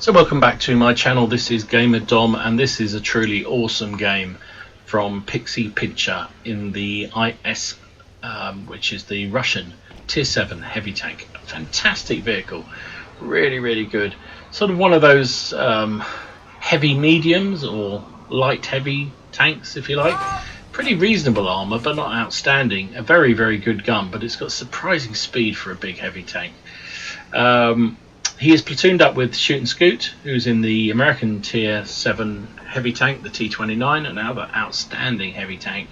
So welcome back to my channel. This is Gamer Dom, and this is a truly awesome game from PixiePincher in the IS, which is the Russian Tier 7 heavy tank. A fantastic vehicle, really good. Sort of one of those heavy mediums or light heavy tanks, if you like. Pretty reasonable armor, but not outstanding. A very good gun, but it's got surprising speed for a big heavy tank. He is platooned up with ShootAndScoot, who's in the American Tier 7 heavy tank, the T-29, another outstanding heavy tank,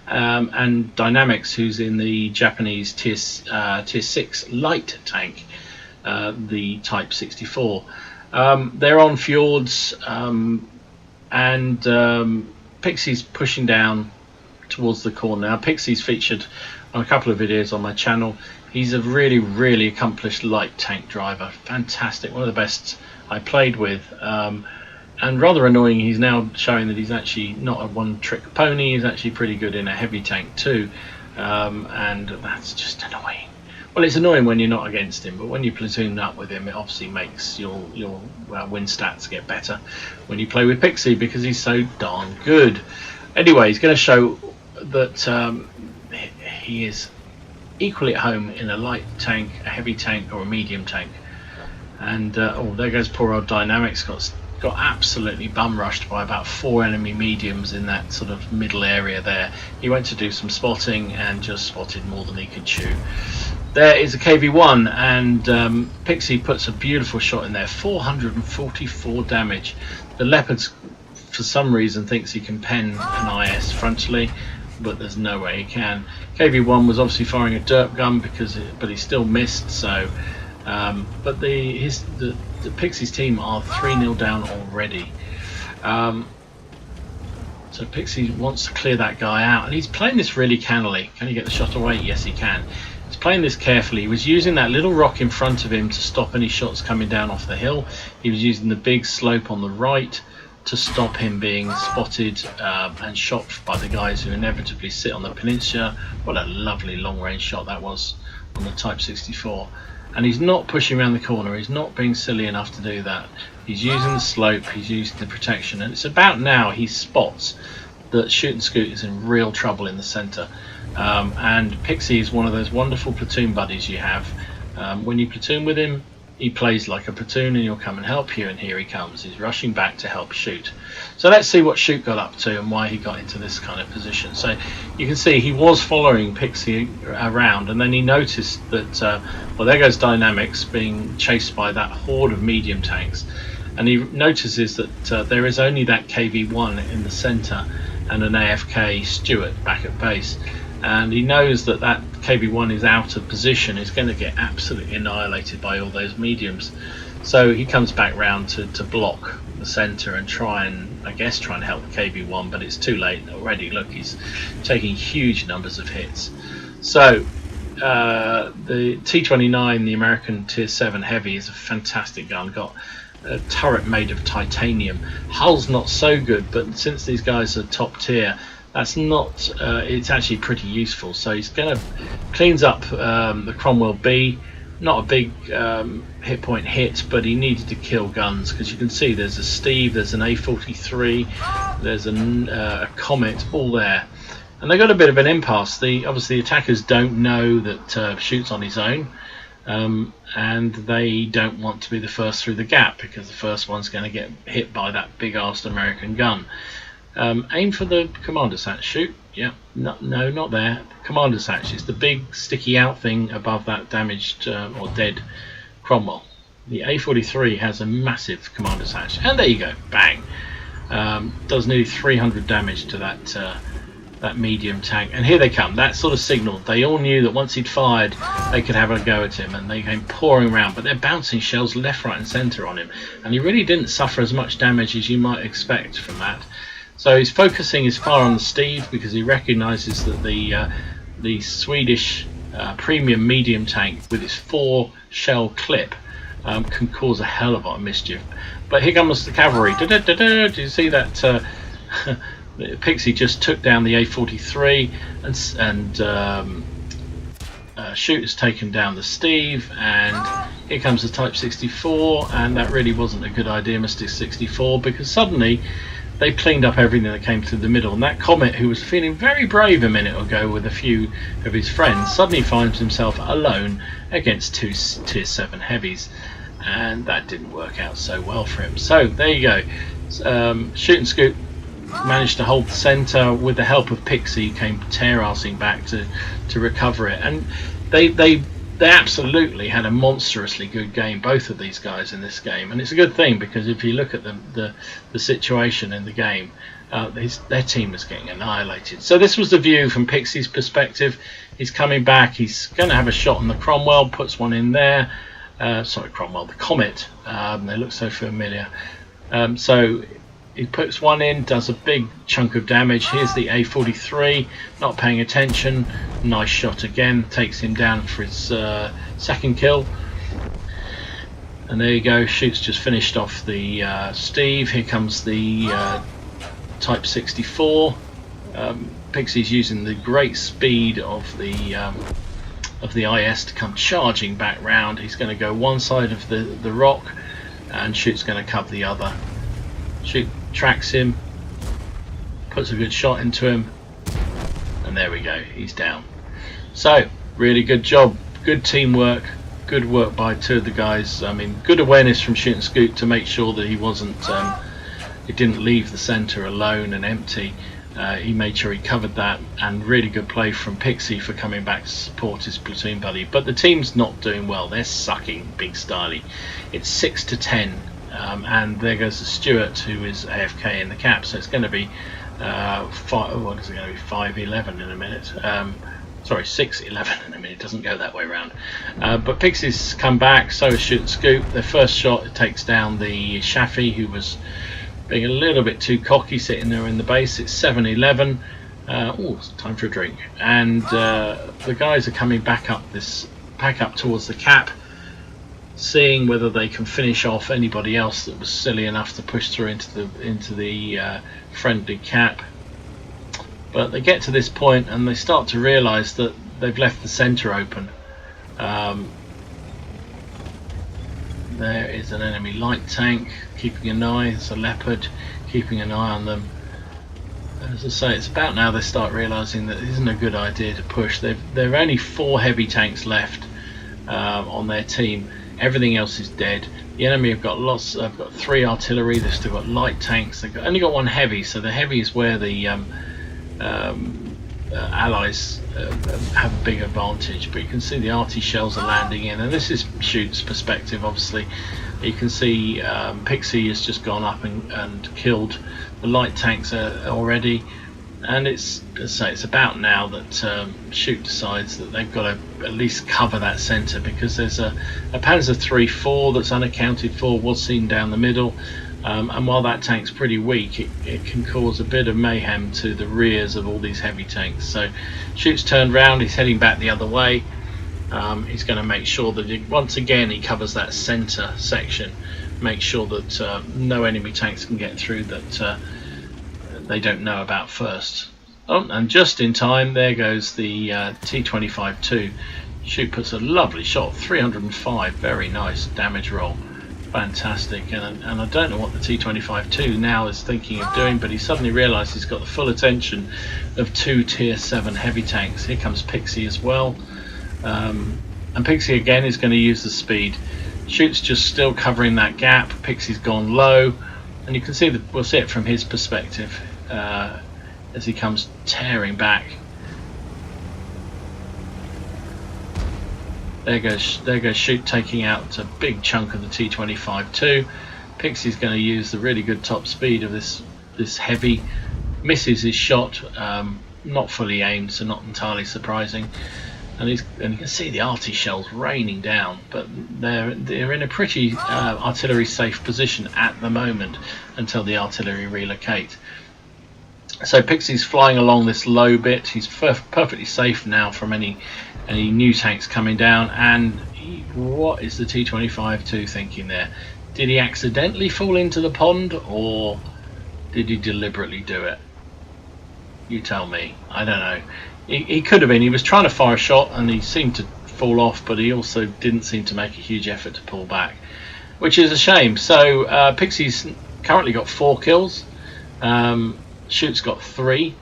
and Dynamics, who's in the Japanese Tier 6 light tank, the Type 64. They're on fjords, and Pixie's pushing down towards the corner. Now, Pixie's featured on a couple of videos on my channel. He's a really accomplished light tank driver. Fantastic, one of the best I played with. And rather annoying, he's now showing that he's actually not a one-trick pony. He's actually pretty good in a heavy tank too, and that's just annoying. Well, it's annoying when you're not against him, but when you platoon up with him, it obviously makes your win stats get better when you play with Pixie, because he's so darn good. Anyway, he's going to show that he is equally at home in a light tank, a heavy tank, or a medium tank. And oh, there goes poor old Dynamics. Got absolutely bum rushed by about 4 enemy mediums in that sort of middle area there. He went to do some spotting and just spotted more than he could chew. There is a KV-1, and Pixie puts a beautiful shot in there. 444 damage. The Leopard's, for some reason, thinks he can pen an IS frontally, but there's no way he can. KV-1 was obviously firing a derp gun but he still missed. So, but the Pixie's team are 3-0 down already. So Pixie wants to clear that guy out, and he's playing this really cannily. Can he get the shot away? Yes, he can. He's playing this carefully. He was using that little rock in front of him to stop any shots coming down off the hill. He was using the big slope on the right to stop him being spotted and shot by the guys who inevitably sit on the peninsula. What a lovely long-range shot that was on the Type 64. And he's not pushing around the corner. He's not being silly enough to do that. He's using the slope, he's using the protection, and it's about now he spots that ShootAndScoot is in real trouble in the center. And Pixie is one of those wonderful platoon buddies you have. When you platoon with him, he plays like a platoon, and he'll come and help you, and here he comes. He's rushing back to help Shoot. So let's see what Shoot got up to and why he got into this kind of position. So you can see he was following Pixie around, and then he noticed that, well, there goes Dynamics being chased by that horde of medium tanks, and he notices that there is only that KV-1 in the center and an AFK Stuart back at base. And he knows that that KV-1 is out of position, is going to get absolutely annihilated by all those mediums. So he comes back round to block the centre and try and help KV-1, but it's too late already. Look, he's taking huge numbers of hits. So the T-29, the American Tier 7 heavy, is a fantastic gun. Got a turret made of titanium. Hull's not so good, but since these guys are top tier, that's not, it's actually pretty useful. So he's going to cleans up the Cromwell B. Not a big hit point hit, but he needed to kill guns, because you can see there's a Steve, there's an A43, there's a Comet, all there. And they got a bit of an impasse. Obviously the attackers don't know that Shoot's on his own, and they don't want to be the first through the gap, because the first one's going to get hit by that big-arsed American gun. Aim for the commander's hatch. Shoot. Yeah. No, not there. Commander's hatch. It's the big sticky out thing above that damaged or dead Cromwell. The A43 has a massive commander's hatch, and there you go. Bang. Does nearly 300 damage to that medium tank. And here they come. That sort of signaled. They all knew that once he'd fired, they could have a go at him, and they came pouring around. But they're bouncing shells left, right, and centre on him, and he really didn't suffer as much damage as you might expect from that. So he's focusing his fire on the Steve, because he recognises that the Swedish premium medium tank with its 4 shell clip can cause a hell of a lot of mischief. But here comes the cavalry. Do you see that? Pixie just took down the A43, Shoot has taken down the Steve, and here comes the Type 64, and that really wasn't a good idea, Mr. 64, because suddenly they cleaned up everything that came through the middle, and that Comet, who was feeling very brave a minute ago with a few of his friends, suddenly finds himself alone against two tier 7 heavies, and that didn't work out so well for him. So there you go. ShootAndScoot managed to hold the centre with the help of Pixie, came tear-assing back to recover it, and they absolutely had a monstrously good game, both of these guys in this game. And it's a good thing, because if you look at the situation in the game, their team was getting annihilated. So this was the view from Pixie's perspective. He's coming back, he's going to have a shot on the Cromwell, puts one in there. Sorry, Cromwell, the Comet. They look so familiar. So he puts one in, does a big chunk of damage. Here's the A43, not paying attention. Nice shot again, takes him down for his second kill. And there you go, Shoot's just finished off the Steve. Here comes the Type 64. Pixie's using the great speed of the IS to come charging back round. He's going to go one side of the rock, and Shoot's going to cover the other. Shoot tracks him, puts a good shot into him, and there we go, he's down. So really good job, good teamwork, good work by two of the guys. I mean, good awareness from ShootAndScoot to make sure that he wasn't he didn't leave the center alone and empty. He made sure he covered that, and really good play from Pixie for coming back to support his platoon buddy. But the team's not doing well, they're sucking big styly. It's 6-10. And there goes the Stewart, who is AFK in the cap, so it's going to be 5-11 in a minute. Sorry, 6-11 in a minute. It doesn't go that way around. But Pixie's come back, so is ShootAndScoot. Their first shot takes down the Shafi, who was being a little bit too cocky sitting there in the base. It's 7-11. Oh, it's time for a drink. And the guys are coming back up towards the cap, seeing whether they can finish off anybody else that was silly enough to push through into the friendly cap. But they get to this point and they start to realise that they've left the centre open. There is an enemy light tank keeping an eye. It's a Leopard keeping an eye on them. As I say, it's about now they start realising that it isn't a good idea to push. There are only 4 heavy tanks left on their team. Everything else is dead. The enemy have got lots. I've got 3 artillery. They've still got light tanks. They've only got 1 heavy. So the heavy is where the allies have a big advantage. But you can see the arty shells are landing in, and this is Shoot's perspective. Obviously, you can see Pixie has just gone up and killed the light tanks already. And it's about now that Shoot decides that they've got to at least cover that centre, because there's a Panzer 3-4 that's unaccounted for, was seen down the middle, and while that tank's pretty weak, it can cause a bit of mayhem to the rears of all these heavy tanks. So Shoot's turned round, he's heading back the other way. He's going to make sure that once again he covers that centre section, make sure that no enemy tanks can get through that they don't know about first. Oh, and just in time, there goes the T25-2. Shoot puts a lovely shot, 305, very nice damage roll, fantastic. And I don't know what the T25-2 now is thinking of doing, but he suddenly realised he's got the full attention of 2 tier 7 heavy tanks. Here comes Pixie as well, and Pixie again is going to use the speed. Shoot's just still covering that gap. Pixie's gone low, and you can see that we'll see it from his perspective as he comes tearing back. There goes Shoot, taking out a big chunk of the T25-2. Pixie's going to use the really good top speed of this heavy, misses his shot, not fully aimed, so not entirely surprising. And you can see the arty shells raining down, but they're in a pretty artillery safe position at the moment until the artillery relocate. So Pixie's flying along this low bit. He's perfectly safe now from any new tanks coming down. And what is the T25-2 thinking there? Did he accidentally fall into the pond, or did he deliberately do it? You tell me. I don't know. he could have been. He was trying to fire a shot and he seemed to fall off, but he also didn't seem to make a huge effort to pull back, which is a shame. So Pixie's currently got 4 kills, Shoot's got 3,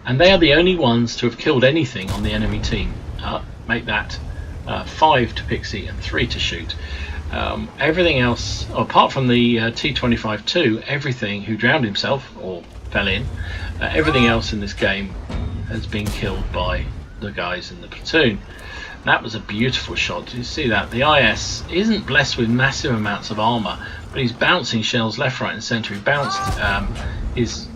and they are the only ones to have killed anything on the enemy team. Make that 5 to Pixie and 3 to Shoot. Everything else, apart from the T25-2, everything who drowned himself or fell in, everything else in this game has been killed by the guys in the platoon. That was a beautiful shot. Did you see that? The IS isn't blessed with massive amounts of armor, but he's bouncing shells left, right and center. He bounced his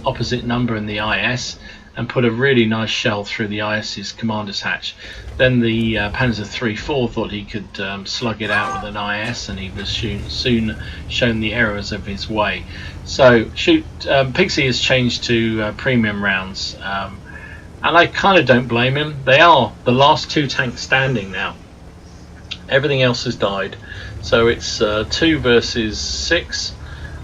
opposite number in the IS and put a really nice shell through the IS's commander's hatch. Then the Panzer III-4 thought he could slug it out with an IS, and he was soon shown the errors of his way. So Pixie has changed to premium rounds, and I kind of don't blame him. They are the last 2 tanks standing now. Everything else has died, so it's 2 versus 6,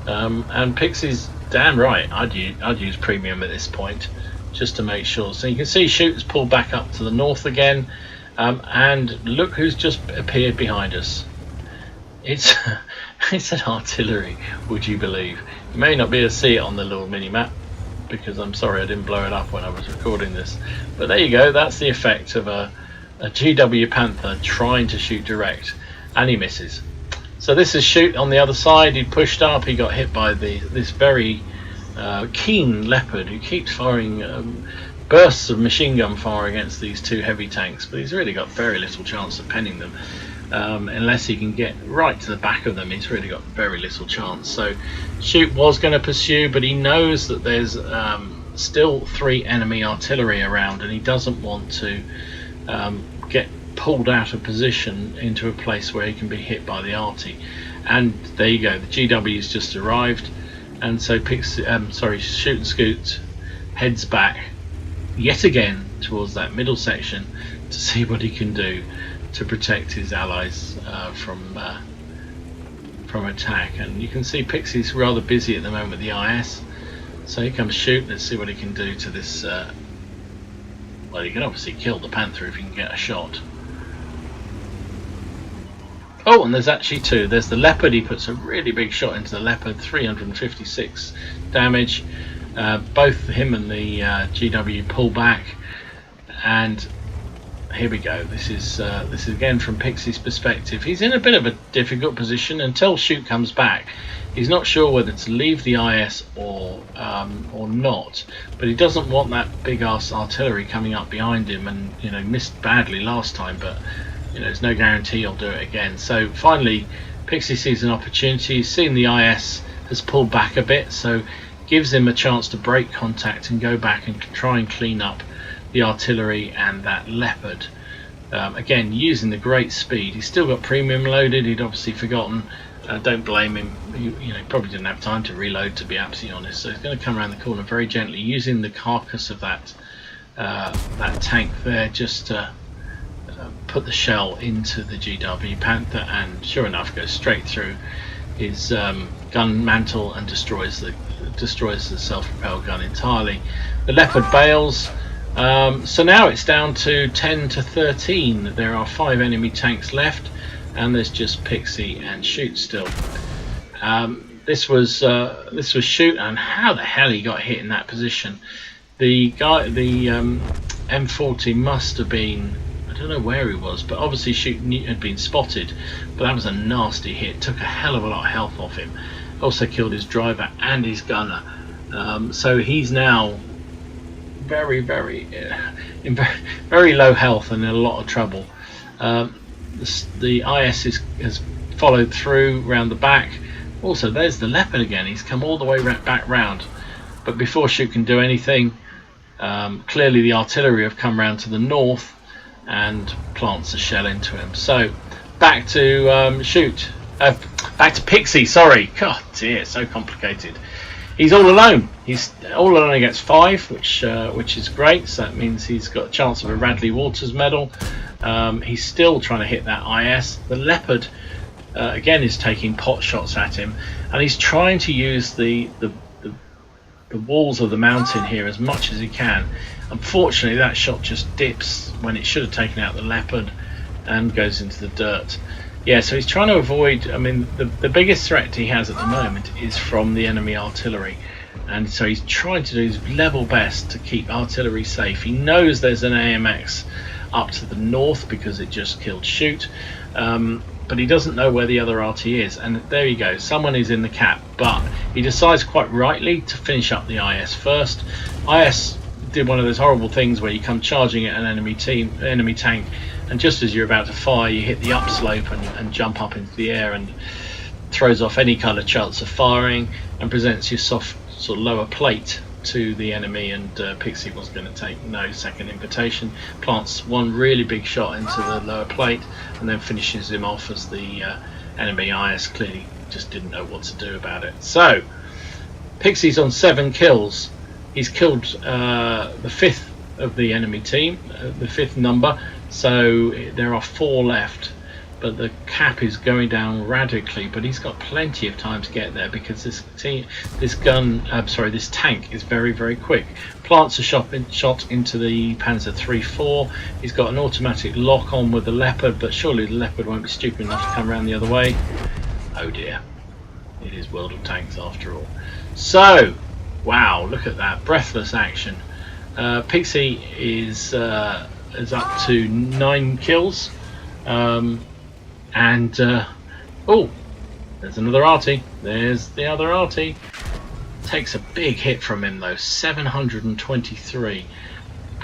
and Pixie's damn right. I'd use premium at this point, just to make sure. So you can see Shoot's pulled back up to the north again, and look who's just appeared behind us. It's it's an artillery, would you believe? You may not be able to see it on the little mini map because I'm sorry I didn't blow it up when I was recording this, but there you go. That's the effect of a GW Panther trying to shoot direct, and he misses. So this is Shoot on the other side. He pushed up, he got hit by this very keen Leopard who keeps firing bursts of machine gun fire against these 2 heavy tanks, but he's really got very little chance of penning them. Unless he can get right to the back of them, he's really got very little chance. So Shoot was going to pursue, but he knows that there's still 3 enemy artillery around, and he doesn't want to get pulled out of position into a place where he can be hit by the arty. And there you go, the GW's just arrived, and so ShootAndScoot heads back yet again towards that middle section to see what he can do to protect his allies from attack. And you can see Pixie's rather busy at the moment with the IS. So here comes Shoot. Let's see what he can do to this. Well, he can obviously kill the Panther if he can get a shot. Oh, and there's actually 2. There's the Leopard. He puts a really big shot into the Leopard, 356 damage. Both him and the GW pull back, and here we go. This is again from Pixie's perspective. He's in a bit of a difficult position until Shoot comes back. He's not sure whether to leave the IS or not, but he doesn't want that big ass artillery coming up behind him. And you know, missed badly last time, but you know, there's no guarantee he'll do it again. So finally, Pixie sees an opportunity. He's seen the IS has pulled back a bit, so gives him a chance to break contact and go back and try and clean up the artillery and that Leopard. Again, using the great speed. He's still got premium loaded. He'd obviously forgotten. Don't blame him. You know, probably didn't have time to reload, to be absolutely honest. So he's going to come around the corner very gently, using the carcass of that tank there, just to put the shell into the GW Panther, and sure enough, goes straight through his gun mantle and destroys the self-propelled gun entirely. The Leopard bails. So now it's down to 10 to 13. There are 5 enemy tanks left, and there's just Pixie and Shoot still. This was Shoot, and how the hell he got hit in that position. The M40 must have been, I don't know where he was, but obviously Shoot had been spotted, but that was a nasty hit. Took a hell of a lot of health off him. Also killed his driver and his gunner. So he's now very low health and in a lot of trouble. The IS has followed through round the back. Also, there's the Leopard again. He's come all the way back round, but before Shoot can do anything, clearly the artillery have come round to the north and plants a shell into him. So back to Shoot. Back to Pixie. Sorry. God dear, so complicated. He's all alone. He's all alone against 5, which is great. So that means he's got a chance of a Radley Waters medal. He's still trying to hit that IS. The Leopard again is taking pot shots at him, and he's trying to use the walls of the mountain here as much as he can. Unfortunately, that shot just dips when it should have taken out the leopard and goes into the dirt. Yeah, so he's trying to avoid, I mean, the biggest threat he has at the moment is from the enemy artillery. And so he's trying to do his level best to keep artillery safe. He knows there's an AMX up to the north because it just killed Shoot. But he doesn't know where the other RT is, and there you go, someone is in the cap, but he decides quite rightly to finish up the IS first. IS did one of those horrible things where you come charging at an enemy tank, and just as you're about to fire, you hit the upslope and jump up into the air, and throws off any kind of chance of firing and presents your soft sort of lower plate to the enemy, and Pixie was going to take no second invitation, plants one really big shot into the lower plate and then finishes him off as the enemy IS clearly just didn't know what to do about it. So Pixie's on 7 kills. He's killed the 5th of the enemy team, the 5th number, so there are 4 left. But the cap is going down radically, but he's got plenty of time to get there because this tank is very, very quick. Plants a shot into the Panzer III-4. He's got an automatic lock on with the Leopard, but surely the Leopard won't be stupid enough to come around the other way. Oh dear, it is World of Tanks after all. So, wow, look at that breathless action. Pixie is up to 9 kills. Oh, there's another arty. There's the other arty. Takes a big hit from him though, 723.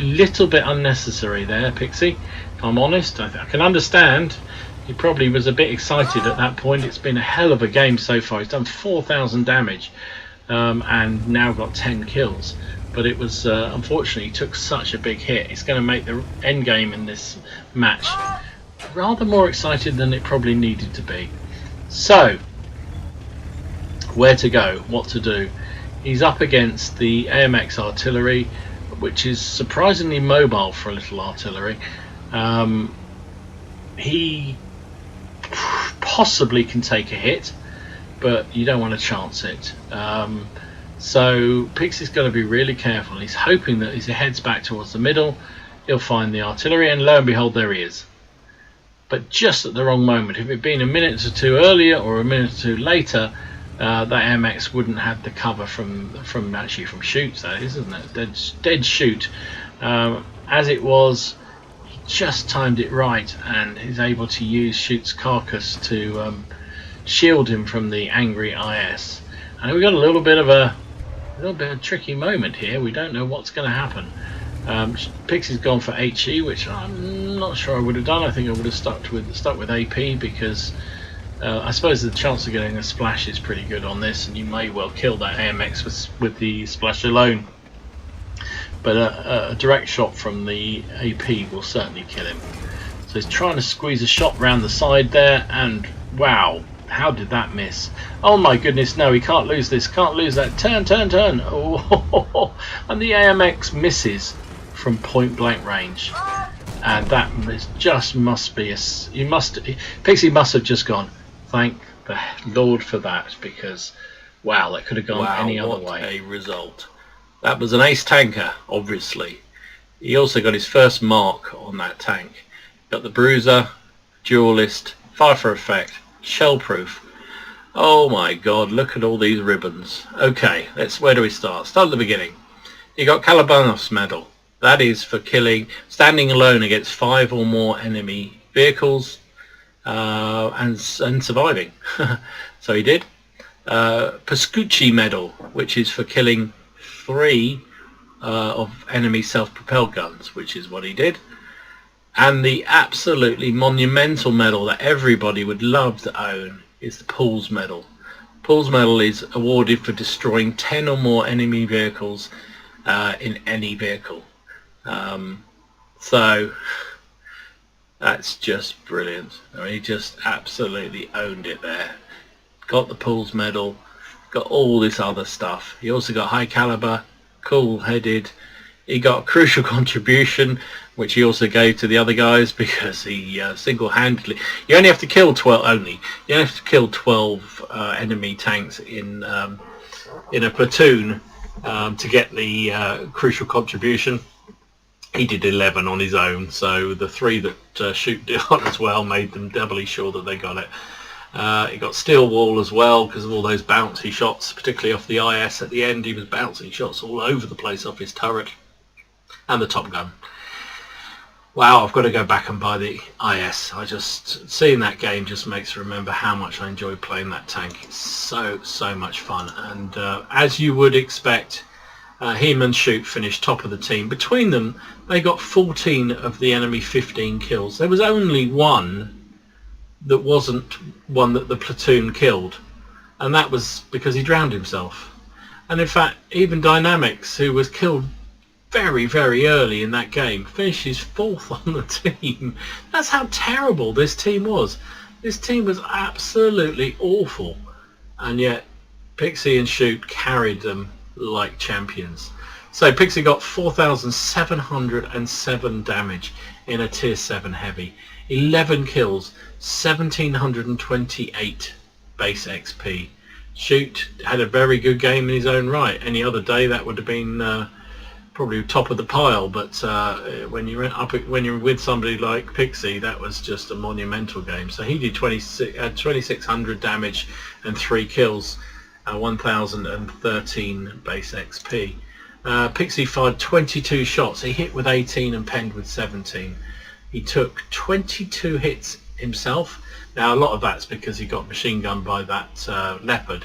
Little bit unnecessary there, Pixie. If I'm honest, I can understand. He probably was a bit excited at that point. It's been a hell of a game so far. He's done 4,000 damage and now got 10 kills. But it was unfortunately he took such a big hit. It's going to make the end game in this match rather more excited than it probably needed to be. So, where to go, what to do? He's up against the AMX artillery, which is surprisingly mobile for a little artillery. He possibly can take a hit, but you don't want to chance it. So Pixie's got to be really careful. He's hoping that as he heads back towards the middle, he'll find the artillery, and lo and behold, there he is. But just at the wrong moment. If it had been a minute or two earlier or a minute or two later, that MX wouldn't have the cover from Shoot. That is, isn't it? Dead Shoot. As it was, he just timed it right and is able to use Shoot's carcass to shield him from the angry IS. And we've got a little bit of a tricky moment here. We don't know what's going to happen. Pixie's gone for HE, which I'm not sure I would have done. I think I would have stuck with AP because I suppose the chance of getting a splash is pretty good on this, and you may well kill that AMX with the splash alone. But a direct shot from the AP will certainly kill him. So he's trying to squeeze a shot round the side there, and wow, how did that miss? Oh my goodness, no, he can't lose this, can't lose that. Turn. Oh, and the AMX misses from point blank range, and that must be Pixie must have just gone, thank the Lord for that, because wow, that could have gone any other way. A result. That was an ace tanker, obviously. He also got his first mark on that tank. Got the bruiser, duelist, fire for effect, shell proof. Oh my god, look at all these ribbons. Okay, where do we start? Start at the beginning. You got Kalabanov's medal. That is for standing alone against 5 or more enemy vehicles and surviving. So he did. Pascucci medal, which is for killing 3 of enemy self-propelled guns, which is what he did. And the absolutely monumental medal that everybody would love to own is the Paul's medal. Paul's medal is awarded for destroying 10 or more enemy vehicles in any vehicle. So that's just brilliant. I mean, he just absolutely owned it there. Got the Paul's medal, got all this other stuff. He also got high caliber, cool-headed. He got a crucial contribution, which he also gave to the other guys because he single-handedly. You only have to kill 12. You only have to kill 12 enemy tanks in a platoon to get the crucial contribution. He did 11 on his own, so the 3 that Shoot did on as well made them doubly sure that they got it. He got steel wall as well because of all those bouncy shots, particularly off the IS at the end. He was bouncing shots all over the place off his turret and the top gun. Wow, I've got to go back and buy the IS. Seeing that game just makes me remember how much I enjoyed playing that tank. It's so much fun, and as you would expect, him and Shoot finished top of the team. Between them, they got 14 of the enemy 15 kills. There was only one that wasn't one that the platoon killed, and that was because he drowned himself. And in fact, even Dynamics, who was killed very early in that game, finishes 4th on the team. That's how terrible this team was. This team was absolutely awful, and yet Pixie and Shoot carried them like champions. So Pixie got 4,707 damage in a tier 7 heavy, 11 kills, 1,728 base XP. Shoot had a very good game in his own right. Any other day that would have been probably top of the pile, but when you're with somebody like Pixie, that was just a monumental game. So he did 2,600 damage and 3 kills. 1,013 base XP. Pixie fired 22 shots. He hit with 18 and penned with 17. He took 22 hits himself. Now a lot of that's because he got machine gunned by that Leopard,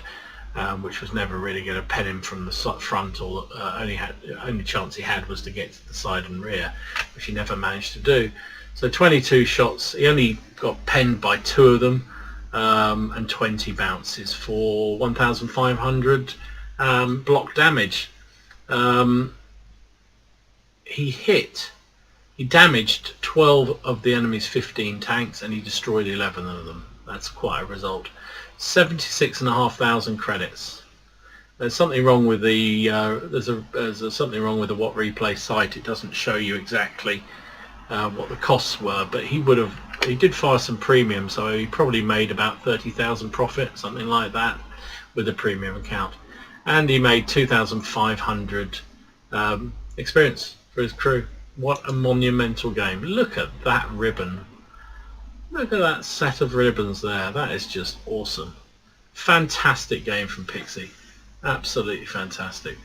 which was never really going to pen him from the front. Or only chance he had was to get to the side and rear, which he never managed to do. So 22 shots. He only got penned by 2 of them. And 20 bounces for 1,500 block damage. He damaged 12 of the enemy's 15 tanks, and he destroyed 11 of them. That's quite a result. 76,500 credits. There's something wrong with the there's something wrong with the WOT replay site. It doesn't show you exactly what the costs were, but he did fire some premium, so he probably made about 30,000 profit, something like that, with a premium account. And he made 2,500 experience for his crew. What a monumental game. Look at that ribbon. Look at that set of ribbons there. That is just awesome. Fantastic game from Pixie. Absolutely fantastic.